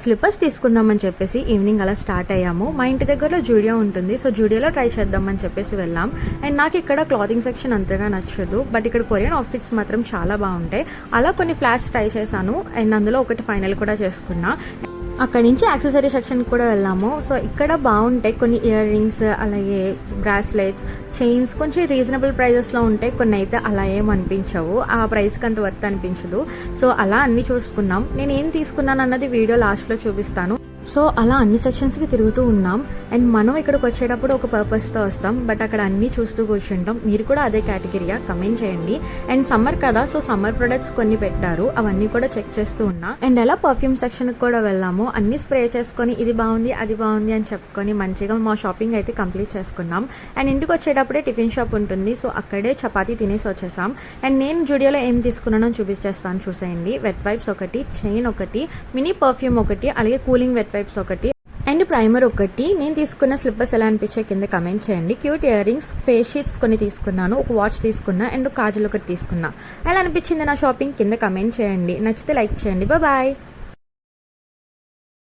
Slippers తీసుకుందామని చెప్పేసి evening అలా స్టార్ట్ అయ్యాము. మా ఇంటి దగ్గరలో జూడియో ఉంటుంది. సో జూడియోలో ట్రై చేద్దామని చెప్పేసి వెళ్ళాం. అండ్ నాకు ఇక్కడ క్లాతింగ్ సెక్షన్ అంతగా నచ్చదు, బట్ ఇక్కడ కొరియన్ అవుట్ఫిట్స్ మాత్రం చాలా బాగుంటాయి. అలా కొన్ని ఫ్లాట్స్ ట్రై చేశాను అండ్ అందులో ఒకటి ఫైనల్ కూడా చేసుకున్నా. అక్కడి నుంచి యాక్సెసరీ సెక్షన్కి కూడా వెళ్ళాము. సో ఇక్కడ బాగుంటాయి కొన్ని ఇయర్ రింగ్స్, అలాగే బ్రాస్లెట్స్, చైన్స్ కొంచెం రీజనబుల్ ప్రైజెస్లో ఉంటాయి. కొన్ని అయితే అలా ఏం అనిపించవు, ఆ ప్రైస్కి అంత వర్త్ అనిపించదు. సో అలా అన్నీ చూసుకున్నాం. నేను ఏం తీసుకున్నాను అన్నది వీడియో లాస్ట్లో చూపిస్తాను. సో అలా అన్ని సెక్షన్స్కి తిరుగుతూ ఉన్నాం. అండ్ మనం ఇక్కడికి వచ్చేటప్పుడు ఒక పర్పస్తో వస్తాం, బట్ అక్కడ అన్నీ చూస్తూ కూర్చుంటాం. మీరు కూడా అదే కేటగిరీయా కమెంట్ చేయండి. అండ్ సమ్మర్ కదా, సో సమ్మర్ ప్రొడక్ట్స్ కొన్ని పెట్టారు, అవన్నీ కూడా చెక్ చేస్తూ ఉన్నా. అండ్ అలా పర్ఫ్యూమ్ సెక్షన్కి కూడా వెళ్ళాము. అన్ని స్ప్రే చేసుకొని ఇది బాగుంది అది బాగుంది అని చెప్పుకొని మంచిగా మా షాపింగ్ అయితే కంప్లీట్ చేసుకున్నాం. అండ్ ఇంటికి వచ్చేటప్పుడే టిఫిన్ షాప్ ఉంటుంది, సో అక్కడే చపాతీ తినేసి వచ్చేసాం. అండ్ నేను జూడియోలో ఏం తీసుకున్నానో చూపించేస్తాను, చూసేయండి. వెట్ వైప్స్ ఒకటి, చైన్ ఒకటి, మినీ పర్ఫ్యూమ్ ఒకటి, అలాగే కూలింగ్ వెట్ వైప్స్ ఒకటి, అండ్ ప్రైమర్ ఒకటి. నేను తీసుకున్న స్లిప్పర్స్ ఎలా అనిపించే కింద కమెంట్ చేయండి. Cute ear rings, face sheets కొన్ని తీసుకున్నాను, ఒక వాచ్ తీసుకున్నా, అండ్ కాజల్ ఒకటి తీసుకున్నా. ఎలా అనిపించింది నా షాపింగ్ కింద కమెంట్ చేయండి. నచ్చితే లైక్ చేయండి. బాయ్.